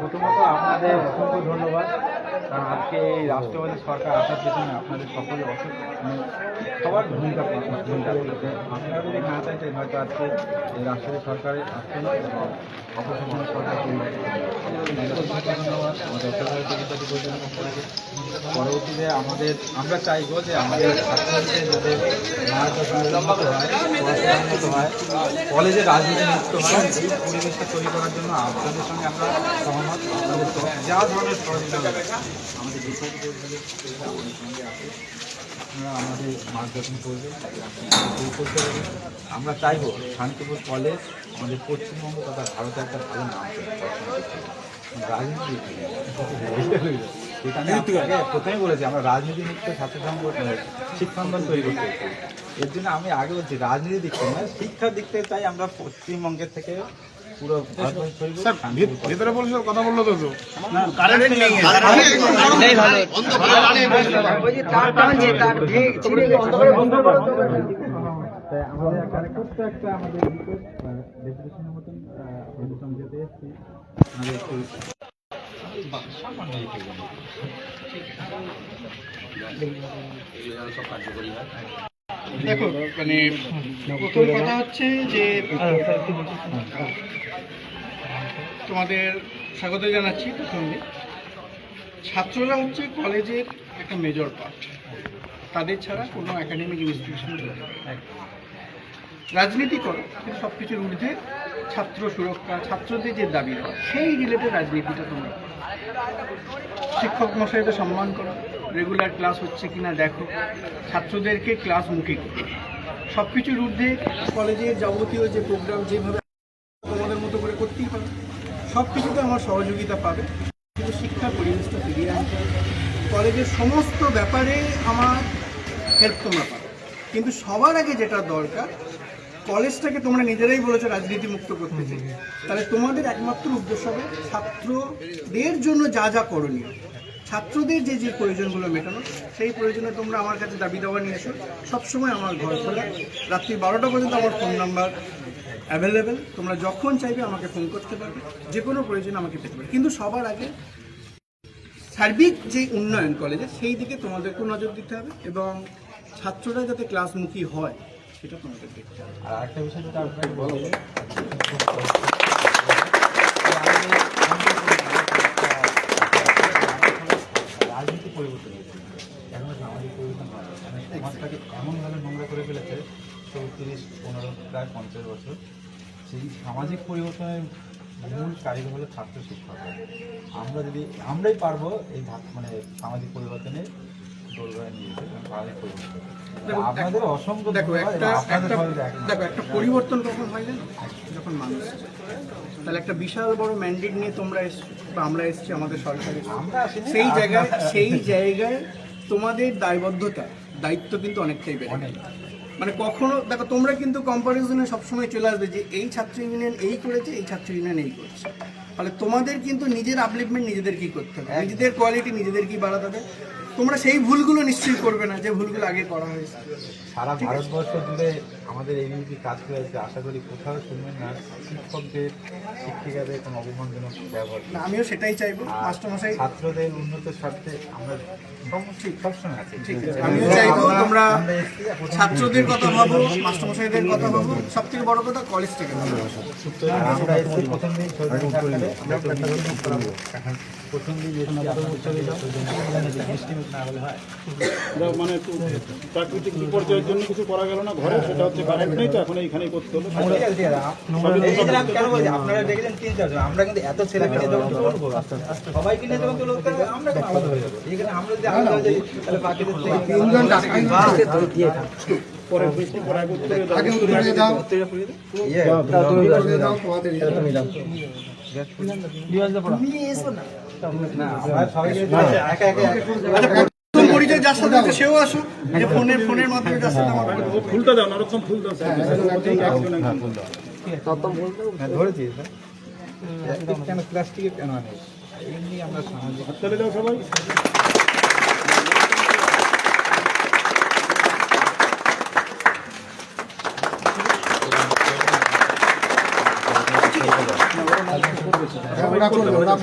প্রথমত আপনাদের অসংখ্য ধন্যবাদ, কারণ আজকে এই রাষ্ট্রবাদী সরকার আসার পেছনে আপনাদের সকলের সবার ভূমিকা আপনারা যদি না চাইতেন হয়তো আজকে এই রাষ্ট্রবাদী সরকারের আসছেন অপসারণ সরকার ধন্যবাদ আমাদের পরবর্তীতে আমরা চাইবো যে আমাদের ছাত্রছাত্রীদের যাতে উন্নত হয়, পড়াশোনা উন্নত হয়, কলেজে রাজনীতি মুক্ত হয়, এই পরিবেশটা তৈরি করার জন্য আপনাদের সঙ্গে আমরা সহমত। আপনাদের যা ধরনের সহযোগিতা হবে আমাদের বিষয়টি আমাদের সঙ্গে আছে, আপনারা আমাদের মার্গদর্শন করবেন, করতে হবে। আমরা চাইবো শান্তিপুর কলেজ আমাদের পশ্চিমবঙ্গ তথা ভারতের একটা ভালো নাম রাজনীতি। সেখানে প্রথমে বলেছি আমরা রাজনীতি মুক্ত ছাত্র সংগঠন শিক্ষাঙ্গন তৈরি করতে চাই। এর জন্য আমি আগে বলছি রাজনীতি দিক থেকে নয়, শিক্ষার দিক থেকে চাই আমরা পশ্চিমবঙ্গের থেকে পুরো ভিতরে কথা বললো তো আমাদের একটা আমাদের ডেপুটেশনের মতন আপনাদের সঙ্গে যেতে এসেছি, আমাদের একটু সামান্য দেখো মানে প্রথম কথা হচ্ছে যে তোমাদের স্বাগত জানাচ্ছি। প্রথমে ছাত্ররা হচ্ছে কলেজের একটা মেজর পার্ট, তাদের ছাড়া কোনো একাডেমিক ইনস্টিটিউশন রাজনীতি করো কিন্তু সব কিছুর ঊর্ধ্বে ছাত্র সুরক্ষা, ছাত্রদের যে দাবি হয় সেই রিলেটেড রাজনীতিটা তোমরা শিক্ষক মশাইদের সম্মান করো, রেগুলার ক্লাস হচ্ছে কিনা দেখো, ছাত্রদেরকে ক্লাস মুখী করো। সব কিছুর ঊর্ধ্বে কলেজের যাবতীয় যে প্রোগ্রাম যেভাবে তোমাদের মতো করে করতেই পারো, সব কিছুতে আমার সহযোগিতা পাবে। কিন্তু শিক্ষা পরিবেশটা ফিরিয়ে আনতে হবে, কলেজের সমস্ত ব্যাপারে আমার হেল্প তোমরা পাবে। কিন্তু সবার আগে যেটা দরকার, কলেজটাকে তোমরা নিজেরাই বলেছো রাজনীতি মুক্ত করতে চাই, তাহলে তোমাদের একমাত্র উদ্দেশ্য হবে ছাত্রদের জন্য যা যা করণীয়, ছাত্রদের যে যে প্রয়োজনগুলো মেটানো, সেই প্রয়োজনে তোমরা আমার কাছে দাবি দাওয়া নিয়ে এসো। সবসময় আমার ঘর খোলা, রাত্রি 12টা পর্যন্ত আমার ফোন নাম্বার অ্যাভেলেবেল। তোমরা যখন চাইবে আমাকে ফোন করতে পারবে, যে কোনো প্রয়োজনে আমাকে পেতে পারবে। কিন্তু সবার আগে সার্বিক যে উন্নয়ন কলেজের, সেই দিকে তোমাদেরকেও নজর দিতে হবে এবং ছাত্ররা যাতে ক্লাসমুখী হয় সেটা তোমাদের দেখতে হবে। আর একটা বিষয় যেটা আপনাকে বলবো, রাজনীতি পরিবর্তন হয়েছে, এখন সামাজিক পরিবর্তন হয়। মানে সমাজটাকে এমনভাবে নোংরা করে ফেলেছে 34, 15, প্রায় 50 বছর। সেই সামাজিক পরিবর্তনের মূল কারিগর হলো ছাত্র শিক্ষক। আমরাই পারবো এই মানে সামাজিক পরিবর্তনে দোরগোড়ায় নিয়ে যেতে, সামাজিক পরিবর্তন। আপনাদের অসংখ্য দেখো একটা পরিবর্তন কখন হয় জানো? যখন মানুষ আসে। তাহলে একটা বিশাল বড় ম্যান্ডেট নিয়ে তোমরা এসছো বা আমরা এসছি, আমাদের সরকারে, সেই জায়গায় তোমাদের দায়িত্ব কিন্তু অনেকটাই বেড়ে গেল। মানে কখনো দেখো, তোমরা কিন্তু কম্পারিজনে সবসময় চলে আসবে যে এই ছাত্র ইউনিয়ন এই করেছে, এই ছাত্র ইউনিয়ন এই করেছে। ফলে তোমাদের কিন্তু নিজের আপলিফমেন্ট নিজেদের কি করতে হবে, নিজেদের কোয়ালিটি নিজেদের কি বাড়াতে হবে। তোমরা সেই ভুলগুলো নিশ্চয়ই করবে না যে ভুলগুলো আগে করা হয়েছে। সারা ভারতবর্ষ জুড়ে আমাদের এবিপি কাজ করে আছে, আশা করি কোথাও শুনবেন না শিক্ষকদের শিক্ষিকাদের কোনো অপমানজনক ব্যবহার। না, আমিও সেটাই চাইবো মাস্টারমশাই, ছাত্রদের উন্নতির স্বার্থে আমরা সবসময় আছি। ঠিক আছে, আমিও চাইবো তোমরা ছাত্রদের কথা ভাবো, মাস্টারমশাইদের কথা ভাবো, সব থেকে বড় কথা কলেজ থেকে ভাবো। আমরা এসেছি প্রথম দিন প্রথম দিন না হলে হয় মানে প্রাকৃতিক বিপর্যয়ের জন্য কিছু করা গেল না ঘরে, সেটা হচ্ছে কারেন্ট নেই, তো এখন এইখানেই করতে হলো। আপনারা দেখলেন 3-4 জন, আমরা কিন্তু এত ছেলে পেলে যখন করবো সবাইকে নিয়ে যখন লোক করবে, আমরা কিন্তু আলাদা হয়ে যাবো। এখানে আমরা যদি আলাদা যাই তাহলে বাকিদের থেকে 3 জন পরে বৃষ্টি পরে পরিচয় যার সাথে সেও আসো, যে ফোনের মাধ্যমে যার সাথে আমার ফুলটা দাও, নারকম ফুল দাও, ধরেছি কেন প্লাস্টিকের কেন আনে, এমনি আমরা সামাজিক চলে যাও সবাই।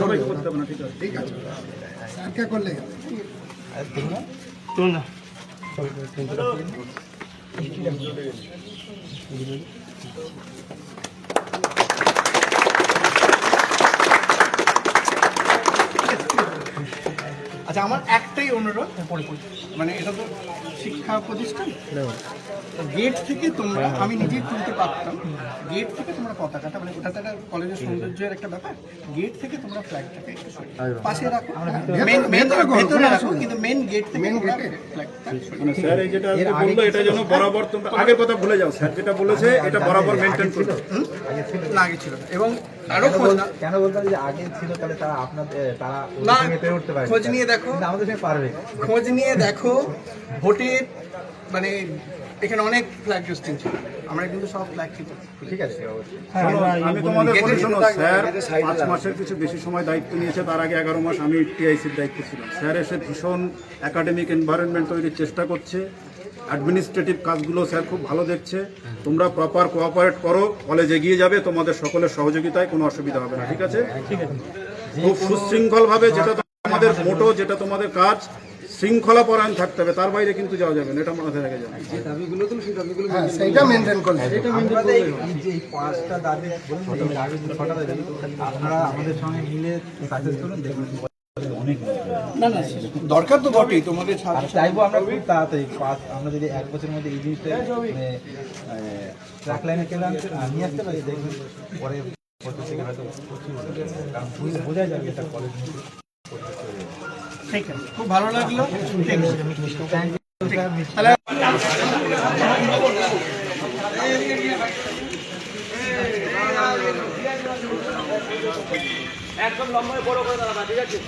সবাই করতে হবে না, ঠিক আছে। আচ্ছা, আমার একটাই অনুরোধ, মানে এটা তো শিক্ষা প্রতিষ্ঠান, গেট থেকে তোমরা, আমি নিজেই তুলতে পারতাম, গেট থেকে তোমরা পতাকাটা, মানে ওটা একটা কলেজের সৌন্দর্যের একটা ব্যাপার, গেট থেকে তোমরা ফ্ল্যাগটাকে একটু পাশে রাখো, ভেতরে রাখো, কিন্তু মেন গেট থেকে ফ্ল্যাগটা। মানে স্যার এই যেটা বললো এটা যেন বরাবর, তোমরা আগের কথা ভুলে যাও, স্যার যেটা বলেছে এটা বরাবর মেনটেন করো। না, আগে ছিল না, এবং আরো কেন বলতাম যে আগে ছিল, তাহলে তারা আপনাদের পেরে উঠতে পারে। খোঁজ নিয়ে দেখো, আমাদের সঙ্গে পারবে, খোঁজ নিয়ে দেখো, ভোটের মানে এখানে অনেক ফ্ল্যাগ হোস্টিং ছিল, আমরা কিন্তু সব ফ্ল্যাগ ছিল। ঠিক আছে অবশ্যই। আমি তোমাদের বলি, শোনো, স্যার 5 মাসের কিছু বেশি সময় দায়িত্ব নিয়েছে, তার আগে 11 মাস আমি টিআইসির দায়িত্ব ছিলাম। স্যার এসে ভীষণ একাডেমিক এনভায়রনমেন্ট তৈরির চেষ্টা করছে, অ্যাডমিনিস্ট্রেটিভ কাজগুলো স্যার খুব ভালো দেখছে। তোমরা প্রপার কোঅপারেট করো, কলেজ এগিয়ে যাবে, তোমাদের সকলের সহযোগিতায় কোনো অসুবিধা হবে না, ঠিক আছে? খুব সুশৃঙ্খলভাবে, যেটা তোমাদের মোটো, যেটা তোমাদের কাজ, শৃঙ্খলা পরায়ণ থাকতে হবে, তার বাইরে কিন্তু যাওয়া যাবে না, এটা মাথায় রেখে যাবে। সেইটা মেনটেন করলে এই 5টা দাবি বলুন, এই আগে 6টা দাবি আপনারা আমাদের সঙ্গে মিলে সাকসেস করুন, দেখবেন অনেক। না না, দরকার তো বটেই তোমাদের। চাইবো আমরা খুব তাড়াতাড়ি আমরা যদি 1 বছরের মধ্যে এই জিনিসটা ট্র্যাক লাইনে চলে নিয়ে আসতে পারি, দেখবেন পরে হয়তো বোঝা যাবে এটা কলেজ। ঠিক আছে, খুব ভালো লাগলো। তাহলে একদম লম্বা বড় করে দাঁড়াবা, ঠিক আছে?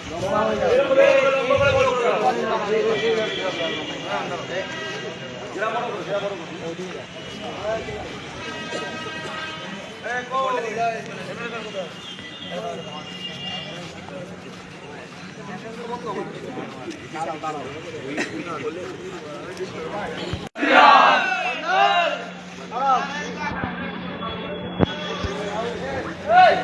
Hey!